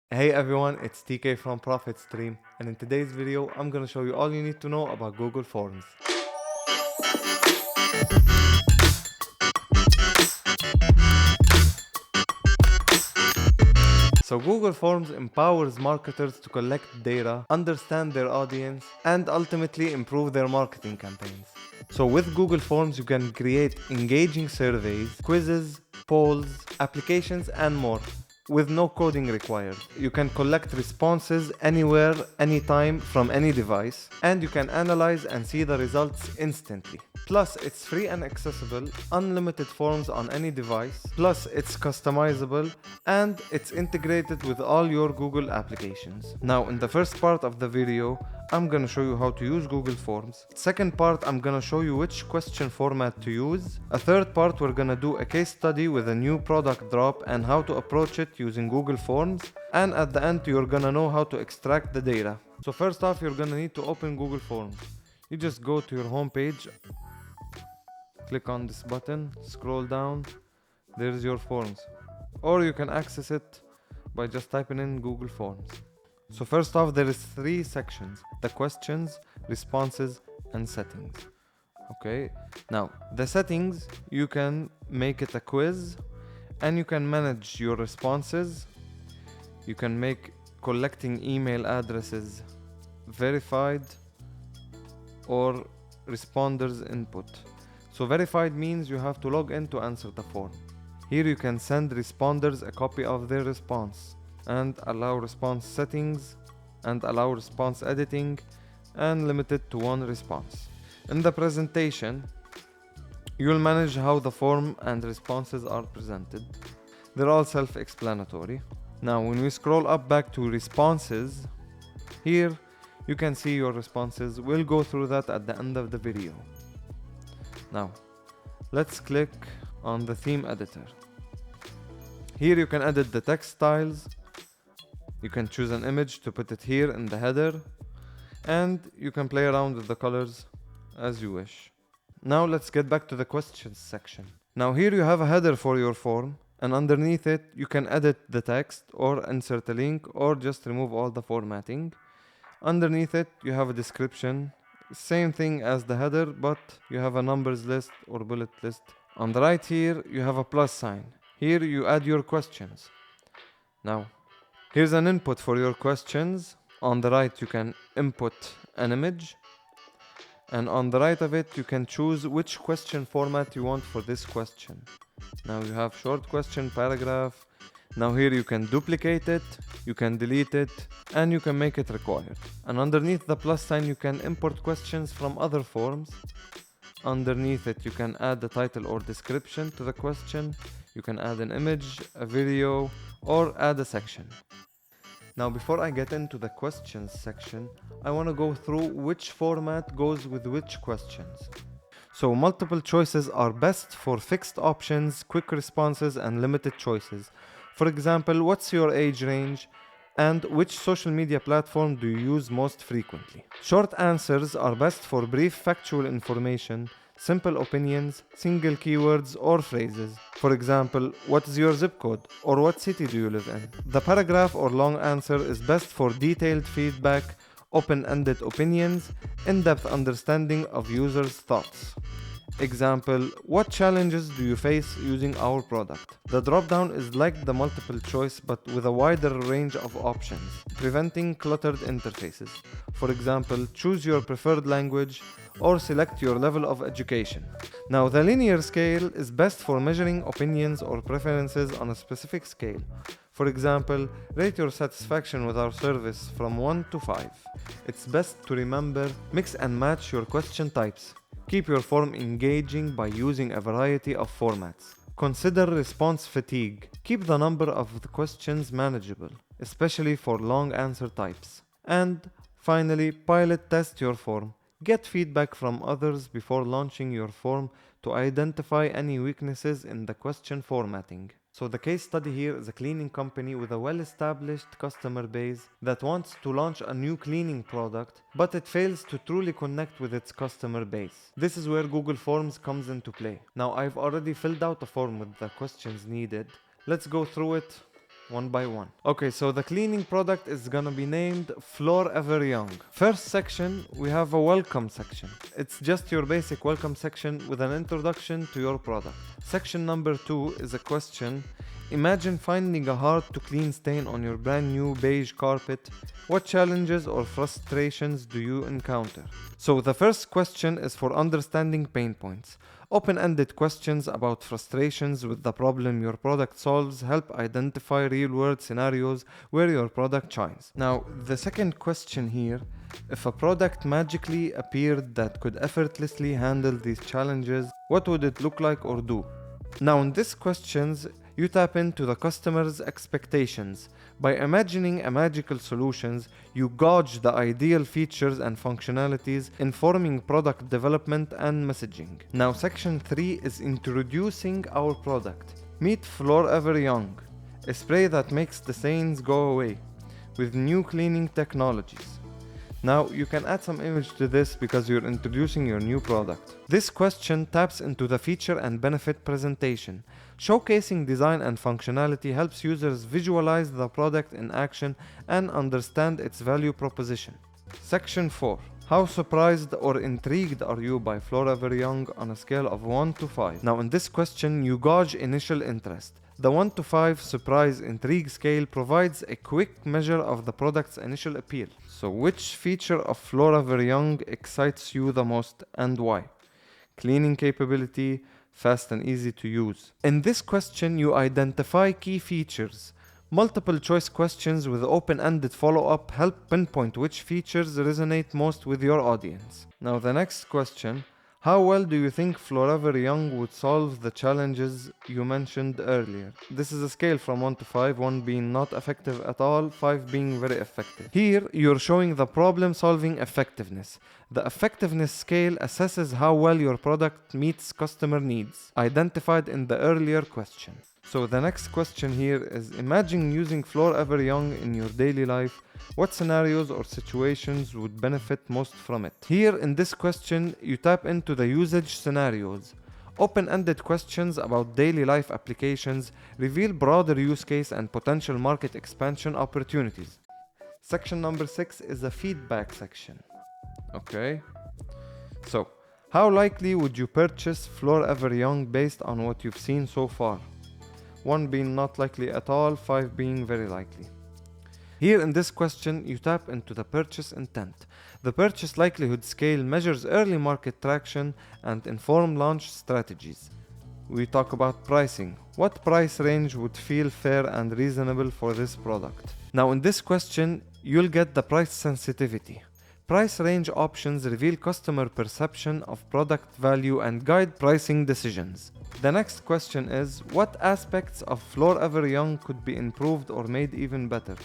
Hey everyone, it's TK from Profit Stream, and in today's video, I'm gonna show you all you need to know about Google Forms. So Google Forms empowers marketers to collect data, understand their audience, and ultimately improve their marketing campaigns. So with Google Forms, you can create engaging surveys, quizzes, polls, applications, and more, with no coding required. You can collect responses anywhere, anytime, from any device, and you can analyze and see the results instantly. Plus, it's free and accessible, unlimited forms on any device, plus it's customizable, and it's integrated with all your Google applications. Now, in the first part of the video, I'm gonna show you how to use Google Forms. Second part, I'm gonna show you which question format to use. A third part, we're gonna do a case study with a new product drop and how to approach it using Google Forms. And at the end, you're gonna know how to extract the data. So first off, you're gonna need to open Google Forms. You just go to your home page, click on this button, scroll down, there's your forms. Or you can access it by just typing in Google Forms. So first off, there is 3 sections: the questions, responses, and settings. Okay, now the settings, you can make it a quiz, and you can manage your responses. You can make collecting email addresses verified or responders input. So verified means you have to log in to answer the form. Here you can send responders a copy of their response, and allow response settings, and allow response editing, and limit it to 1 response. In the presentation, you'll manage how the form and responses are presented. They're all self-explanatory. Now when we scroll up back to responses, here you can see your responses. We'll go through that at the end of the video. Now let's click on the theme editor. Here you can edit the text styles. You can choose an image to put it here in the header, and you can play around with the colors as you wish. Now let's get back to the questions section. Now here you have a header for your form, and underneath it you can edit the text or insert a link or just remove all the formatting. Underneath it you have a description, same thing as the header, but you have a numbers list or bullet list. On the right here you have a plus sign. Here you add your questions. Now here's an input for your questions. On the right you can input an image, and on the right of it you can choose which question format you want for this question. Now you have short question, paragraph. Now here you can duplicate it, you can delete it, and you can make it required. And underneath the plus sign you can import questions from other forms. Underneath it you can add the title or description to the question. You can add an image, a video, or add a section. Now before I get into the questions section, I want to go through which format goes with which questions. So multiple choices are best for fixed options, quick responses, and limited choices. For example, what's your age range? And which social media platform do you use most frequently? Short answers are best for brief factual information, simple opinions, single keywords or phrases. For example, what is your zip code, or what city do you live in? The paragraph or long answer is best for detailed feedback, open-ended opinions, in-depth understanding of users' thoughts. Example, what challenges do you face using our product? The drop-down is like the multiple choice but with a wider range of options, preventing cluttered interfaces. For example, choose your preferred language or select your level of education. Now, the linear scale is best for measuring opinions or preferences on a specific scale. For example, rate your satisfaction with our service from 1 to 5. It's best to remember, mix and match your question types. Keep your form engaging by using a variety of formats. Consider response fatigue. Keep the number of the questions manageable, especially for long answer types. And finally, pilot test your form. Get feedback from others before launching your form to identify any weaknesses in the question formatting. So the case study here is a cleaning company with a well-established customer base that wants to launch a new cleaning product, but it fails to truly connect with its customer base. This is where Google Forms comes into play. Now I've already filled out a form with the questions needed. Let's go through it one by one. Okay, so the cleaning product is gonna be named Floor Ever Young. First section, we have a welcome section. It's just your basic welcome section with an introduction to your product. Section number 2 is a question. Imagine finding a hard to clean stain on your brand new beige carpet. What challenges or frustrations do you encounter? So the first question is for understanding pain points. Open-ended questions about frustrations with the problem your product solves help identify real-world scenarios where your product shines. Now, the second question here, if a product magically appeared that could effortlessly handle these challenges, what would it look like or do? Now, in these questions, you tap into the customer's expectations. By imagining a magical solutions, you gauge the ideal features and functionalities, informing product development and messaging. Now, section 3 is introducing our product. Meet Floor Ever Young, a spray that makes the stains go away with new cleaning technologies. Now, you can add some image to this because you're introducing your new product. This question taps into the feature and benefit presentation. Showcasing design and functionality helps users visualize the product in action and understand its value proposition. Section 4. How surprised or intrigued are you by Floor Ever Young on a scale of 1 to 5? Now, in this question, you gauge initial interest. The 1 to 5 surprise intrigue scale provides a quick measure of the product's initial appeal. So which feature of Floor Ever Young excites you the most and why? Cleaning capability, fast and easy to use. In this question, you identify key features. Multiple choice questions with open-ended follow-up help pinpoint which features resonate most with your audience. Now the next question. How well do you think Floor Ever Young would solve the challenges you mentioned earlier? This is a scale from 1 to 5, 1 being not effective at all, 5 being very effective. Here, you're showing the problem-solving effectiveness. The effectiveness scale assesses how well your product meets customer needs, identified in the earlier question. So the next question here is, imagine using Floor Ever Young in your daily life. What scenarios or situations would benefit most from it? Here in this question, you tap into the usage scenarios. Open-ended questions about daily life applications reveal broader use case and potential market expansion opportunities. Section number 6 is a feedback section. Okay. So, how likely would you purchase Floor Ever Young based on what you've seen so far? 1 being not likely at all, 5 being very likely. Here in this question, you tap into the purchase intent. The purchase likelihood scale measures early market traction and informed launch strategies. We talk about pricing. What price range would feel fair and reasonable for this product? Now in this question, you'll get the price sensitivity. Price range options reveal customer perception of product value and guide pricing decisions. The next question is, what aspects of Floor Ever Young could be improved or made even better?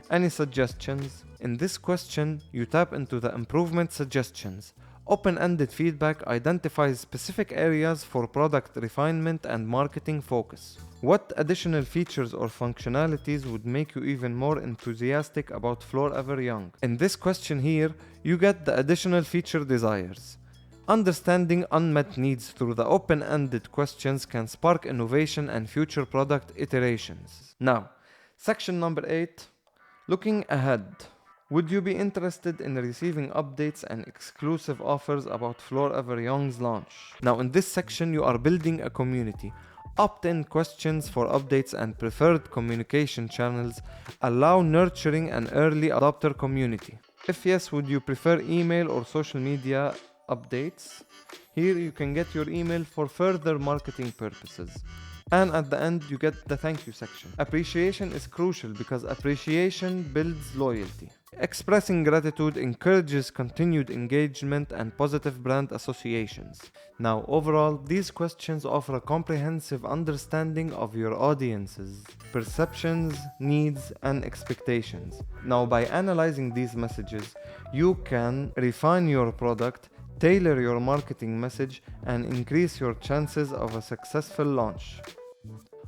Any suggestions? In this question, you tap into the improvement suggestions. Open-ended feedback identifies specific areas for product refinement and marketing focus. What additional features or functionalities would make you even more enthusiastic about Floor Ever Young? In this question here, you get the additional feature desires. Understanding unmet needs through the open-ended questions can spark innovation and future product iterations. Now, section number 8, looking ahead. Would you be interested in receiving updates and exclusive offers about Floor Ever Young's launch? Now, in this section, you are building a community. Opt-in questions for updates and preferred communication channels allow nurturing an early adopter community. If yes, would you prefer email or social media updates? Here you can get your email for further marketing purposes. And at the end, you get the thank you section. Appreciation is crucial because appreciation builds loyalty. Expressing gratitude encourages continued engagement and positive brand associations. Now, overall, these questions offer a comprehensive understanding of your audience's perceptions, needs, and expectations. Now, by analyzing these messages, you can refine your product, tailor your marketing message, and increase your chances of a successful launch.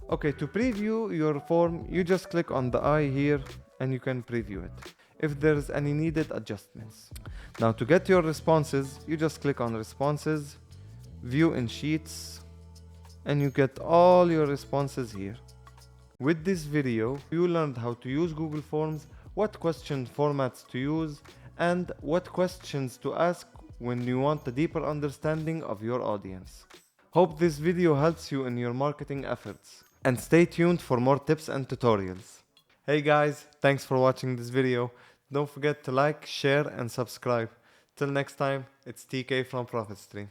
Okay, to preview your form, you just click on the eye here and you can preview it if there's any needed adjustments. Now to get your responses, you just click on responses, view in sheets, and you get all your responses here. With this video, you learned how to use Google Forms, what question formats to use, and what questions to ask when you want a deeper understanding of your audience. Hope this video helps you in your marketing efforts. And stay tuned for more tips and tutorials. Hey guys, thanks for watching this video. Don't forget to like, share, and subscribe. Till next time, it's TK from Profit Stream.